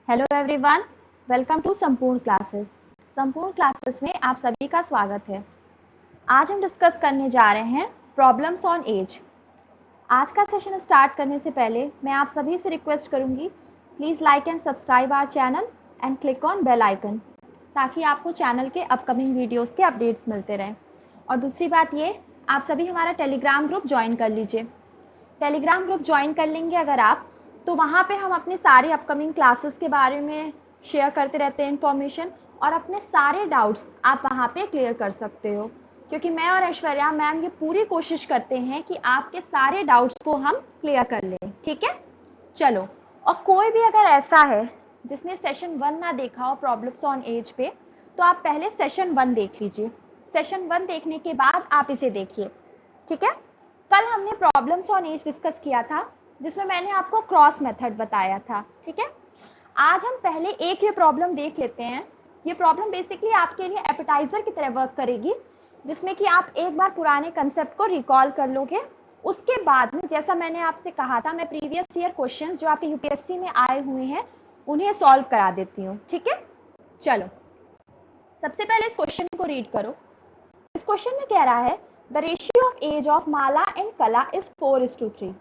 Hello everyone, welcome to संपूर्ण classes. संपूर्ण classes में आप सभी का स्वागत है। आज हम डिस्कस करने जा रहे हैं प्रॉब्लम्स ऑन एज। आज का सेशन स्टार्ट करने से पहले मैं आप सभी से रिक्वेस्ट करूंगी, please like and subscribe our channel and click on bell icon, ताकि आपको चैनल के अपकमिंग वीडियोज़ के अपडेट्स मिलते रहें। और दूसरी बात ये, आप सभी हमारा टेलीग्राम ग्रुप ज्वाइन कर लीजिए। टेलीग्राम ग्रुप ज्वाइन कर लेंगे अगर आप, तो वहाँ पे हम अपने सारे अपकमिंग क्लासेस के बारे में शेयर करते रहते हैं इन्फॉर्मेशन, और अपने सारे डाउट्स आप वहाँ पे क्लियर कर सकते हो, क्योंकि मैं और ऐश्वर्या मैम ये पूरी कोशिश करते हैं कि आपके सारे डाउट्स को हम क्लियर कर लें। ठीक है, चलो। और कोई भी अगर ऐसा है जिसने सेशन 1 ना देखा हो प्रॉब्लम्स ऑन एज पे, तो आप पहले सेशन 1 देख लीजिए। सेशन 1 देखने के बाद आप इसे देखिए। ठीक है, कल हमने प्रॉब्लम्स ऑन एज डिस्कस किया था, जिसमें मैंने आपको क्रॉस मेथड बताया था। ठीक है, आज हम पहले एक ये प्रॉब्लम देख लेते हैं। ये प्रॉब्लम बेसिकली आपके लिए एपेटाइजर की तरह वर्क करेगी, जिसमें कि आप एक बार पुराने कंसेप्ट को रिकॉल कर लोगे। उसके बाद में, जैसा मैंने आपसे कहा था, मैं प्रीवियस ईयर क्वेश्चंस जो आपके यूपीएससी में आए हुए हैं उन्हें सॉल्व करा देती हूँ। ठीक है, चलो सबसे पहले इस क्वेश्चन को रीड करो। इस क्वेश्चन में कह रहा है the ratio of age of Mala and Kala is 4:3।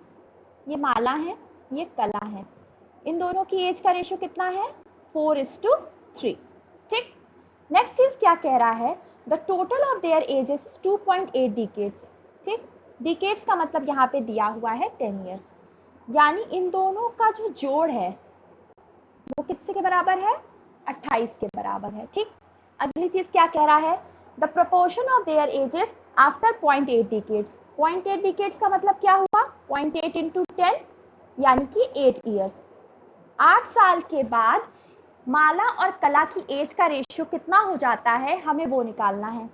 ये माला है, ये कला है, इन दोनों की एज का रेशियो कितना है? 4:3। ठीक, नेक्स्ट चीज क्या कह रहा है? The total of their edges 2.8 decades. ठीक, डिकेड्स का मतलब यहाँ पे दिया हुआ है 10 ईयर्स, यानी इन दोनों का जो जोड़ है वो कितने के बराबर है? 28 के बराबर है। ठीक, अगली चीज क्या कह रहा है? The proportion of their edges after 0.8 decades. 0.8 decades का मतलब क्या हुआ? 0.8 इंटू 10 यानी कि 8 ईयर्स। 8 साल के बाद माला और कला की एज का रेशियो कितना हो जाता है, हमें वो निकालना है।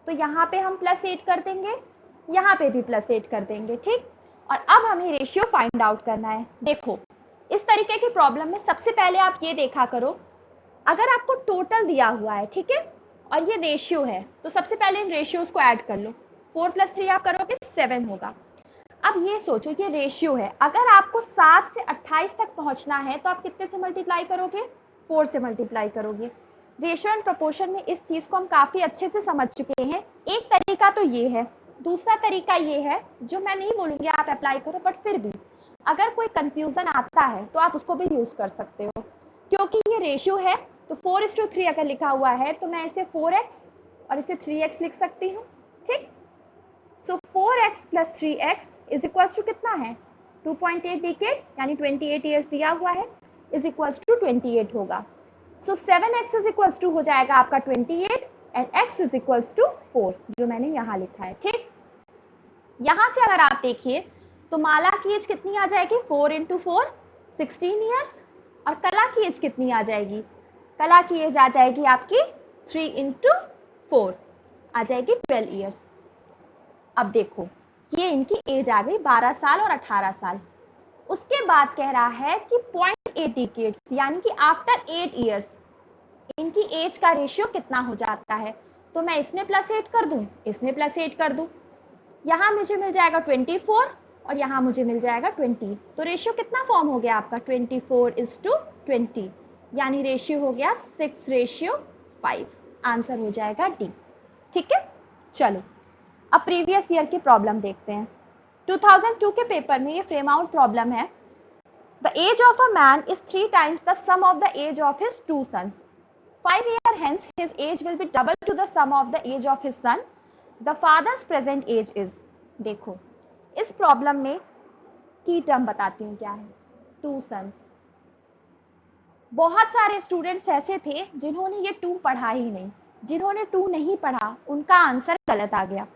तो यहाँ पे हम +8 कर देंगे, यहाँ पे भी +8 कर देंगे। ठीक, और अब हमें रेशियो फाइंड आउट करना है। देखो, इस तरीके की प्रॉब्लम में सबसे पहले आप ये देखा करो, अगर आपको टोटल दिया हुआ है, ठीक है, और ये रेशियो है, तो सबसे पहले इन रेशियोज को ऐड कर लो। 4 + 3 आप करोगे 7 होगा। अब ये सोचो, ये रेशियो है, अगर आपको 7 से 28 तक पहुंचना है तो आप कितने से मल्टीप्लाई करोगे? 4 से मल्टीप्लाई करोगे। रेशियो एंड प्रोपोर्शन में इस चीज को हम काफी अच्छे से समझ चुके हैं। एक तरीका तो ये है, दूसरा तरीका ये है, जो मैं नहीं बोलूंगी आप अप्लाई करो, बट फिर भी अगर कोई कंफ्यूजन आता है तो आप उसको भी यूज कर सकते हो। क्योंकि ये रेशियो है, तो 4:3 अगर लिखा हुआ है तो मैं इसे 4x और इसे 3x लिख सकती हूँ। ठीक, सो 4x + 3x is equals to कितना है? 2.8 डिकेड, यानी 28 ईयर्स दिया हुआ है, इज इक्वल्स टू 28 होगा। सो 7x इज इक्वल्स टू हो जाएगा आपका 28 and x is equals to 4, जो मैंने यहाँ लिखा है। ठीक, यहाँ से अगर आप देखिए तो माला की एज कितनी आ जाएगी? 4 इंटू 4 16 ईयर्स, और कला की एज कितनी आ जाएगी? कला की एज आ जाएगी आपकी 3 इंटू 4 आ जाएगी 12 ईयर्स। अब देखो, ये इनकी एज आ गई 12 साल और 18 साल। उसके बाद कह रहा है कि 0.8 डिकेड्स, यानी कि आफ्टर 8 ईयर्स इनकी एज का रेशियो कितना हो जाता है। तो मैं इसमें +8 कर दूं, इसमें +8 कर दूं, यहाँ मुझे मिल जाएगा 24 और यहाँ मुझे मिल जाएगा 20। तो रेशियो कितना फॉर्म हो गया आपका? 24:20, यानी रेशियो हो गया 6:5। आंसर हो जाएगा डी। ठीक है, चलो अब प्रीवियस ईयर की प्रॉब्लम देखते हैं। 2002 के पेपर में ये फ्रेम आउट प्रॉब्लम है। The age of a man is 3 times the sum of the age of his 2 sons. 5 years hence his age will be double to the sum of the age of his son. The father's present age is. देखो, इस problem में की term बताती हूँ क्या है। 2 sons। बहुत सारे स्टूडेंट्स ऐसे थे जिन्होंने ये 2 पढ़ा ही नहीं। जिन्होंने 2 नहीं पढ़ा उनका आंसर गलत आ गया।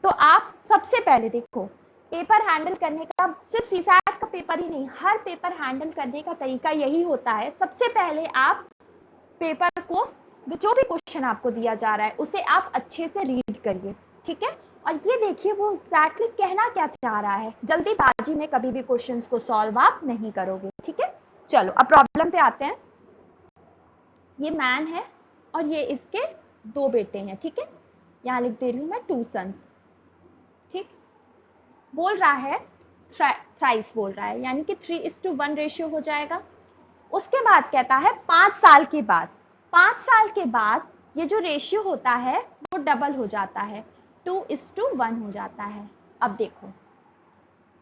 तो आप सबसे पहले देखो, पेपर हैंडल करने का, सिर्फ सीसैट का पेपर ही नहीं, हर पेपर हैंडल करने का तरीका यही होता है। सबसे पहले आप पेपर को, जो भी क्वेश्चन आपको दिया जा रहा है उसे आप अच्छे से रीड करिए। ठीक है, और ये देखिए वो एग्जैक्टली कहना क्या चाह रहा है। जल्दीबाजी में कभी भी क्वेश्चंस को सॉल्व आप नहीं करोगे। ठीक है, चलो अब प्रॉब्लम पे आते हैं। ये मैन है और ये इसके 2 बेटे हैं। ठीक है, यहाँ लिख दे रही हूँ मैं 2 sons। ठीक, बोल रहा है थ्राइस बोल रहा है, यानी कि 3:1 रेशियो हो जाएगा। उसके बाद कहता है 5 साल के बाद, 5 साल के बाद ये जो रेशियो होता है वो डबल हो जाता है, 2:1 हो जाता है। अब देखो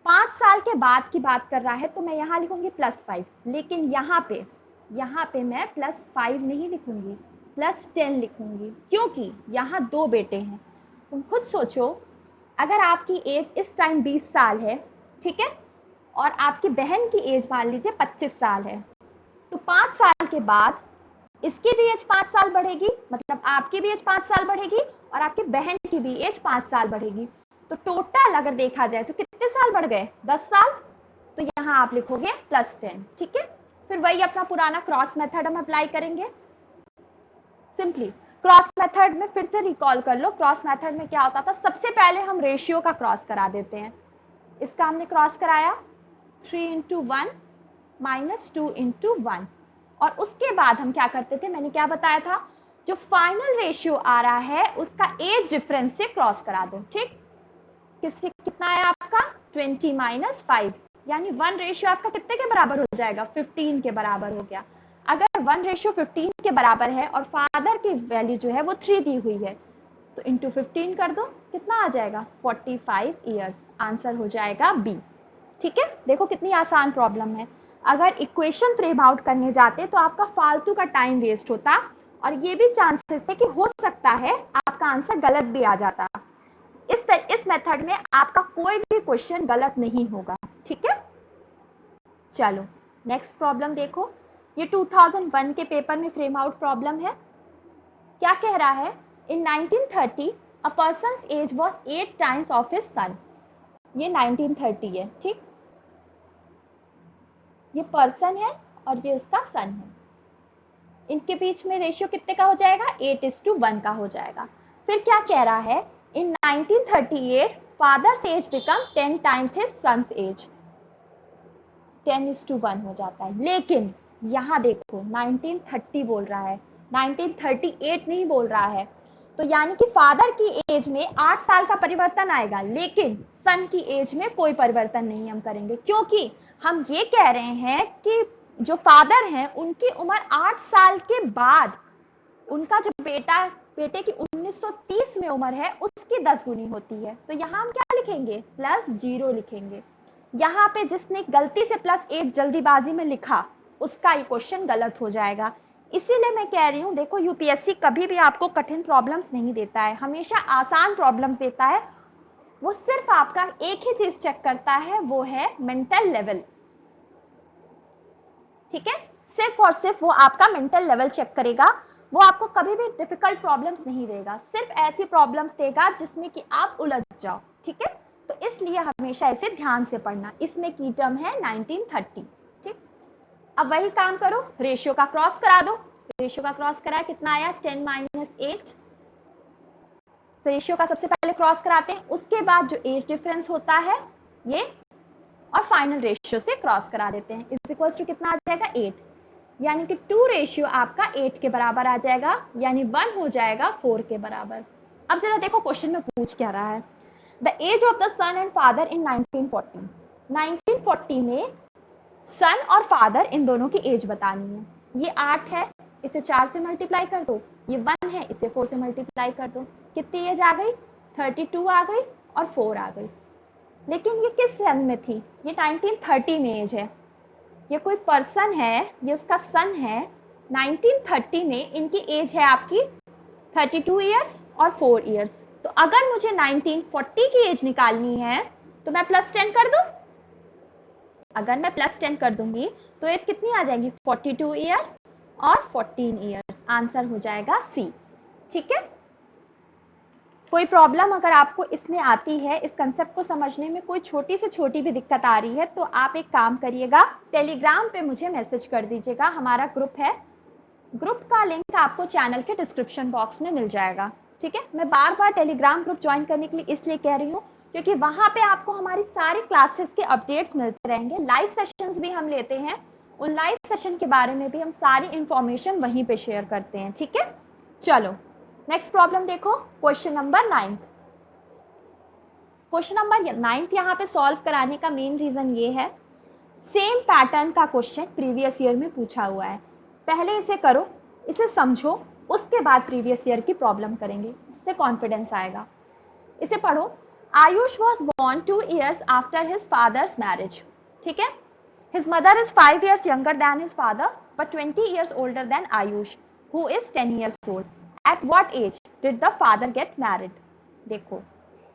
5 साल के बाद की बात कर रहा है तो मैं यहाँ लिखूंगी +5, लेकिन यहाँ पे मैं +5 नहीं लिखूंगी, +10 लिखूंगी, क्योंकि यहाँ 2 बेटे हैं। तुम खुद सोचो, अगर आपकी एज इस टाइम 20 साल है, ठीक है, और आपकी बहन की एज मान लीजिए 25 साल है, तो 5 साल के बाद इसकी भी एज 5 साल बढ़ेगी, मतलब आपकी भी एज 5 साल बढ़ेगी और आपकी बहन की भी एज 5 साल बढ़ेगी। तो टोटल अगर देखा जाए तो कितने साल बढ़ गए? 10 साल। तो यहाँ आप लिखोगे +10, ठीक है। फिर वही अपना पुराना क्रॉस मेथड हम अप्लाई करेंगे। सिंपली क्रॉस मेथड में फिर से रिकॉल कर लो, क्रॉस मेथड में क्या होता था, सबसे पहले हम रेशियो का क्रॉस करा देते हैं। इसका हमने क्रॉस कराया 3:1 - 2:1, और उसके बाद हम क्या करते थे, मैंने क्या बताया था, जो फाइनल रेशियो आ रहा है उसका एज डिफरेंस से क्रॉस करा दो, ठीक। किससे कितना है आपका 20 - 5, यानी 1 रेशियो आपका कितने के बराबर हो जाएगा, 15 के बराबर हो गया। अगर 1:15 के बराबर है और फादर की वैल्यू जो है वो 3 दी हुई है, तो इंटू 15 कर दो, कितना आ जाएगा 45 ईयर्स। आंसर हो जाएगा बी, ठीक है। देखो कितनी आसान प्रॉब्लम है। अगर इक्वेशन फ्रेम आउट करने जाते तो आपका फालतू का टाइम वेस्ट होता, और ये भी चांसेस थे कि हो सकता है आपका आंसर गलत भी आ जाता। इस मेथड में आपका कोई भी क्वेश्चन गलत नहीं होगा, ठीक है। चलो नेक्स्ट प्रॉब्लम देखो, ये 2001 के पेपर में फ्रेम आउट प्रॉब्लम है। क्या कह रहा है, in 1930 a person's age was 8 times of his son. ये 1930 है, ठीक, ये पर्सन है और ये उसका सन है। इनके बीच में रेशियो कितने का हो जाएगा, 8:1 का हो जाएगा। फिर क्या कह रहा है, in 1938 father's age become 10 times his son's age, 10:1 हो जाता है। लेकिन यहाँ देखो 1930 बोल रहा है, 1938 नहीं बोल रहा है, तो यानी कि फादर की एज में 8 साल का परिवर्तन आएगा, लेकिन सन की एज में कोई परिवर्तन नहीं हम करेंगे, क्योंकि हम ये कह रहे हैं कि जो फादर हैं उनकी उम्र 8 साल के बाद उनका जो बेटे की 1930 में उम्र है उसकी 10 गुनी होती है। तो यहाँ हम क्या लिखेंगे, +0 लिखेंगे। यहाँ पे जिसने गलती से +8 जल्दीबाजी में लिखा उसका ये क्वेश्चन गलत हो जाएगा। इसीलिए मैं कह रही हूँ, देखो यूपीएससी कभी भी आपको कठिन प्रॉब्लम्स नहीं देता है, हमेशा आसान प्रॉब्लम्स देता है। वो सिर्फ आपका एक ही चीज चेक करता है, वो है मेंटल लेवल, ठीक है। सिर्फ और सिर्फ वो आपका मेंटल लेवल चेक करेगा, वो आपको कभी भी डिफिकल्ट प्रॉब्लम्स नहीं देगा, सिर्फ ऐसी प्रॉब्लम्स देगा जिसमें कि आप उलझ जाओ, ठीक है। तो इसलिए हमेशा इसे ध्यान से पढ़ना। इसमें की टर्म है 1930, ठीक। अब वही काम करो, रेशियो का क्रॉस करा दो। रेशियो का क्रॉस करा, कितना आया 10 - 8। रेशियो का सबसे पहले क्रॉस कराते हैं, उसके बाद जो एज डिफरेंस होता है ये, और फाइनल रेशियो से क्रॉस करा देते हैं। इज इक्वल्स टू कितना आ जाएगा 8, यानी कि 2 रेशियो आपका 8 के बराबर आ जाएगा, यानी 1 हो जाएगा 4 के बराबर। अब जरा देखो क्वेश्चन में पूछ क्या रहा है, the age of the son and father in 1940। 1940 में सन और फादर इन दोनों की एज बतानी है। ये 8 है, इसे 4 से मल्टीप्लाई कर दो, ये 1 है, इसे 4 से मल्टीप्लाई कर दो, कितनी एज आ गई 32 आ गई और 4 आ गई। लेकिन ये किस सन में थी, ये 1930 में एज है, ये कोई पर्सन है, ये उसका सन है। 1930 में इनकी एज है आपकी 32 ईयर्स और 4 ईयर्स। तो अगर मुझे 1940 की एज निकालनी है तो मैं +10 कर दूं। अगर मैं +10 कर दूंगी तो एज कितनी आ जाएगी 42 ईयर्स और 14 ईयर्स। आंसर हो जाएगा सी, ठीक है। कोई प्रॉब्लम अगर आपको इसमें आती है, इस कंसेप्ट को समझने में कोई छोटी से छोटी भी दिक्कत आ रही है, तो आप एक काम करिएगा, टेलीग्राम पे मुझे मैसेज कर दीजिएगा। हमारा ग्रुप है, ग्रुप का लिंक आपको चैनल के डिस्क्रिप्शन बॉक्स में मिल जाएगा, ठीक है। मैं बार बार टेलीग्राम ग्रुप ज्वाइन करने के लिए इसलिए कह रही हूँ क्योंकि वहां पे आपको हमारी सारी क्लासेस के अपडेट्स मिलते रहेंगे, लाइव सेशंस भी हम लेते हैं, उन लाइव सेशन के बारे में भी हम सारी इंफॉर्मेशन वहीं पे शेयर करते हैं, ठीक है। चलो नेक्स्ट प्रॉब्लम देखो, क्वेश्चन नंबर 9। क्वेश्चन नंबर 9 यहाँ पे सॉल्व कराने का मेन रीजन ये है, सेम पैटर्न का क्वेश्चन प्रीवियस ईयर में पूछा हुआ है। पहले इसे करो, इसे समझो, उसके बाद प्रीवियस ईयर की प्रॉब्लम करेंगे, इससे कॉन्फिडेंस आएगा। इसे पढ़ो। Ayush was born 2 years after his father's marriage. ठीक है। His mother is 5 years younger than his father, but 20 years older than Ayush, who is 10 years old. At what age did the father get married? देखो,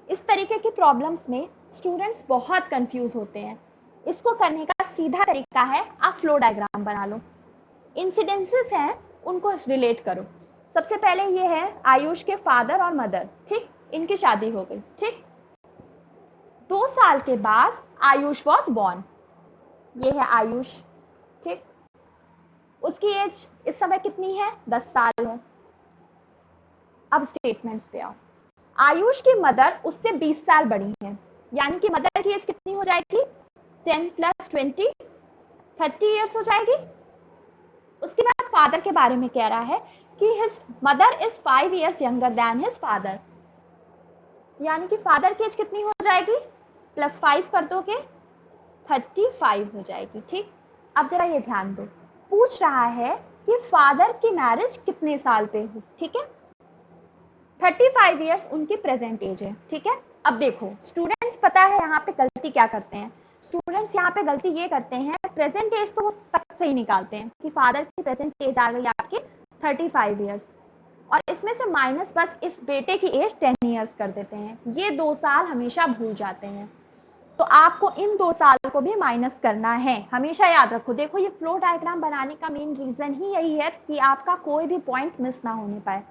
इस तरीके की problems में students बहुत confuse होते हैं। इसको करने का सीधा तरीका है, आप फ्लो डायग्राम बना लो, इंसिडेंसेस हैं उनको रिलेट करो। सबसे पहले ये है आयुष के फादर और मदर, ठीक, इनकी शादी हो गई, ठीक। 2 साल के बाद आयुष वॉज बॉर्न, ये है आयुष, ठीक। उसकी एज इस समय कितनी है? 10 साल है। अब स्टेटमेंट्स पे आओ। आयुष की मदर उससे 20 साल बड़ी है, यानी कि मदर की एज कितनी हो जाएगी? 10 + 20 30 इयर्स हो जाएगी। उसके बाद फादर के बारे में कह रहा है कि his mother is 5 years younger than his father, यानी कि फादर की एज कितनी हो जाएगी? +5 कर दोगे 35 हो जाएगी, ठीक। अब जरा ये ध्यान दो, पूछ रहा है कि फादर की मैरिज कितने साल पे हुई, ठीक है। 35 इयर्स उनकी प्रेजेंट एज है, ठीक है। अब देखो स्टूडेंट्स, पता है यहाँ पे गलती क्या करते हैं स्टूडेंट्स? यहाँ पे गलती ये करते हैं, प्रेजेंट एज तो वो तक से ही निकालते हैं कि फादर की प्रेजेंट एज आ गई आपके 35 इयर्स, और इसमें से माइनस बस इस बेटे की एज 10 इयर्स कर देते हैं। ये 2 साल हमेशा भूल जाते हैं, तो आपको इन 2 साल को भी माइनस करना है, हमेशा याद रखो। देखो ये फ्लो डायग्राम बनाने का मेन रीजन ही यही है कि आपका कोई भी पॉइंट मिस ना होने पाए।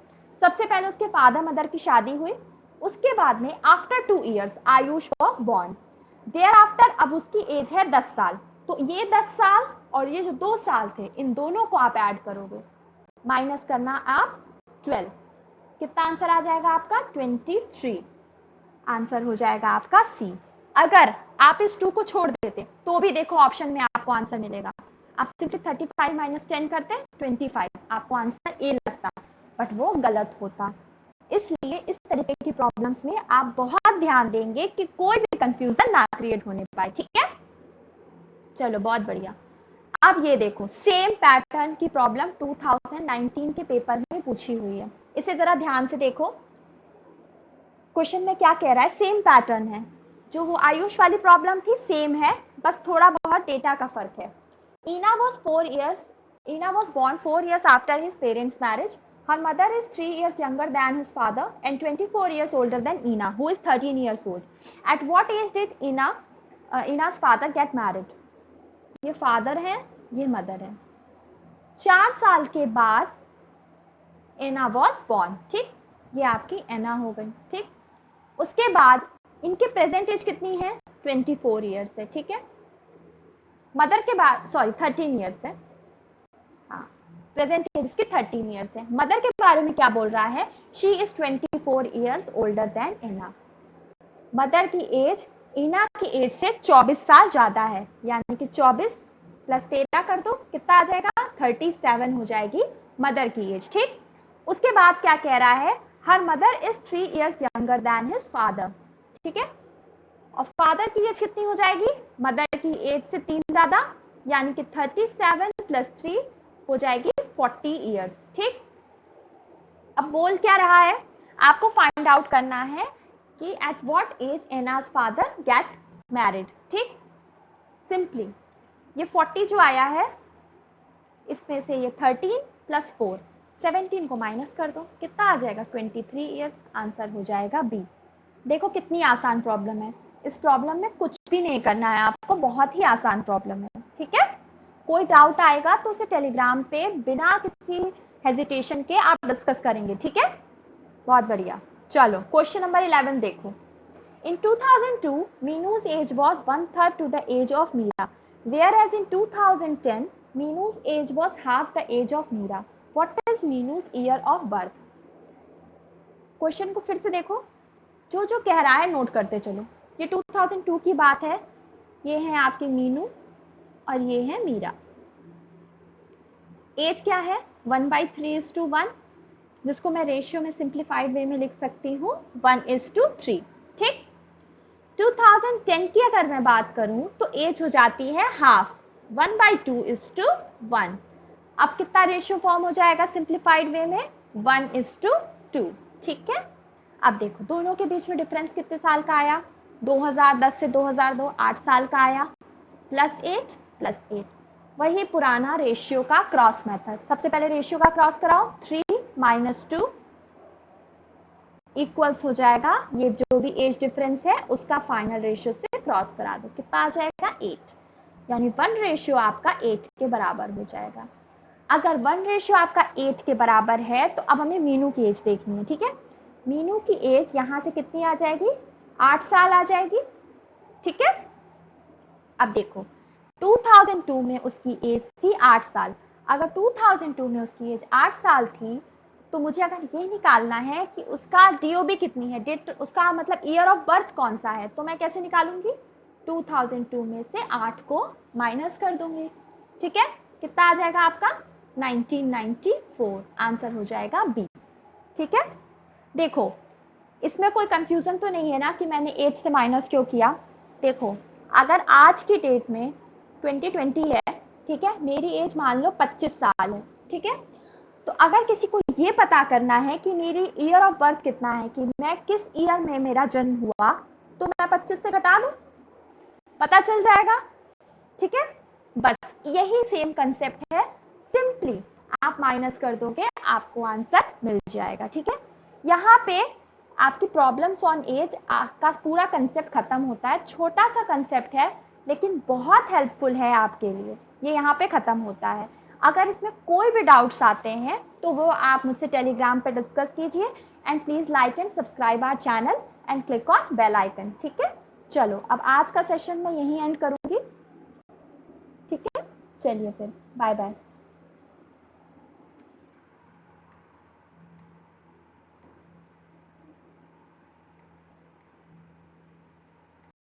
सबसे पहले उसके फादर मदर की शादी हुई, उसके बाद में after 2 years Ayush was born, there after अब उसकी एज है 10 साल। तो ये 10 साल और ये जो 2 साल थे, इन दोनों को आप ऐड करोगे, माइनस करना आप 12, कितना आंसर आ जाएगा आपका? 23। आंसर हो जाएगा आपका सी। अगर आप इस 2 को छोड़ देते तो भी देखो ऑप्शन में आपको आंसर मिलेगा। आप सिर्फ 35 - 10 करते 25, आपको आंसर ए लगता, बट वो गलत होता। इसलिए इस तरीके की प्रॉब्लम्स में आप बहुत ध्यान देंगे कि कोई भी कंफ्यूजन ना क्रिएट होने पाए, ठीक है। चलो बहुत बढ़िया। अब ये देखो, सेम पैटर्न की प्रॉब्लम 2019 के पेपर में पूछी हुई है, इसे जरा ध्यान से देखो। क्वेश्चन में क्या कह रहा है? सेम पैटर्न है, जो वो आयुष वाली प्रॉब्लम थी सेम है, बस थोड़ा बहुत डेटा का फर्क है। Ina was born 4 years after his parents' marriage. Her mother is 3 years younger than his father and 24 years older than Ina, who is 13 years old. At what age did Ina's father get married? ये father है, ये mother है। 4 साल के बाद एना was born, ठीक, ये आपकी एना हो गई, ठीक। उसके बाद इनके प्रेजेंट एज कितनी है? 24 ईयर्स है, ठीक है। मदर के बाद 13 ईयर्स है, हाँ, प्रेजेंट एज की 13 ईयर्स है। मदर के बारे में क्या बोल रहा है? She is 24 years older than Anna. Mother की एज इना की एज से 24 साल ज्यादा है, यानी कि 24 + 13 कर दो, कितना आ जाएगा? 37 हो जाएगी मदर की एज, ठीक। उसके बाद क्या कह रहा है? Her mother is 3 years younger than his father, ठीक है। और फादर की एज कितनी हो जाएगी? मदर की एज से 3 ज्यादा, यानी कि 37 + 3 हो जाएगी 40 इयर्स, ठीक। अब बोल क्या रहा है? आपको फाइंड आउट करना है कि एट व्हाट एज एनाज फादर गेट मैरिड, ठीक। सिंपली ये 40 जो आया है, इसमें से ये 13 + 4 17 को माइनस कर दो, कितना आ जाएगा? 23 इयर्स। आंसर हो जाएगा बी। देखो कितनी आसान प्रॉब्लम है, इस प्रॉब्लम में कुछ भी नहीं करना है आपको, बहुत ही आसान प्रॉब्लम है, ठीक है। कोई डाउट आएगा तो उसे टेलीग्राम पे बिना किसी हेजिटेशन के आप डिस्कस करेंगे, ठीक है। बहुत बढ़िया। चलो क्वेश्चन नंबर 11 देखो। In 2002, Minu's age was 1/3 to the age of Meera, whereas in 2010, Minu's age was half the age of Meera. What is Minu's year of birth? Question को फिर से देखो, जो जो कह रहा है नोट करते चलो। ये 2002 की बात है, ये है आपकी मीनू और ये है मीरा। एज क्या है? 1/3:1, जिसको मैं रेशियो में सिंप्लीफाइड वे में लिख सकती हूँ 1:3, ठीक। 2010 की अगर मैं बात करूं तो एज हो जाती है हाफ, 1/2:1। अब कितना रेशियो फॉर्म हो जाएगा सिंप्लीफाइड वे में, 1:2। ठीक है, अब देखो दोनों के बीच में डिफरेंस कितने साल का आया, 2010 से 2002, 8 साल का आया, +8 वही पुराना रेशियो का क्रॉस मेथड। सबसे पहले रेशियो का क्रॉस कराओ, 3 - 2 इक्वल्स हो जाएगा, ये जो भी एज डिफरेंस है उसका फाइनल रेशियो से क्रॉस करा दो, कितना आ जाएगा 8, यानी 1 रेशियो आपका 8 के बराबर हो जाएगा। अगर 1 रेशियो आपका 8 के बराबर है तो अब हमें मीनू की एज देखनी है। ठीक है, मीनू की एज यहां से कितनी आ जाएगी, 8 साल आ जाएगी। ठीक है, अब देखो 2002 में उसकी एज थी 8 साल। अगर 2002 में उसकी एज 8 साल थी तो मुझे अगर ये निकालना है कि उसका डीओबी कितनी है, डेट उसका मतलब ईयर ऑफ बर्थ कौन सा है, तो मैं कैसे निकालूंगी, 2002 में से 8 को माइनस कर दूंगी। ठीक है, कितना आ जाएगा आपका 1994, आंसर हो जाएगा बी। ठीक है, देखो इसमें कोई कंफ्यूजन तो नहीं है ना कि मैंने 8 से माइनस क्यों किया। देखो अगर आज की डेट में 2020 है, ठीक है, मेरी एज मान लो 25 साल है। ठीक है, तो अगर किसी को ये पता करना है कि मेरी ईयर ऑफ बर्थ कितना है, कि मैं किस ईयर में मेरा जन्म हुआ, तो मैं 25 से घटा दूं, पता चल जाएगा। ठीक है, बस यही सेम कंसेप्ट है, सिंपली आप माइनस कर दोगे आपको आंसर मिल जाएगा। ठीक है, यहाँ पे आपकी प्रॉब्लम्स ऑन एज का पूरा कंसेप्ट खत्म होता है। छोटा सा कंसेप्ट है लेकिन बहुत हेल्पफुल है आपके लिए, ये यहाँ पे खत्म होता है। अगर इसमें कोई भी डाउट्स आते हैं तो वो आप मुझसे टेलीग्राम पे डिस्कस कीजिए, and please like and subscribe our channel and click on bell icon. ठीक है, चलो अब आज का सेशन मैं यहीं एंड करूंगी। ठीक है, चलिए फिर बाय बाय।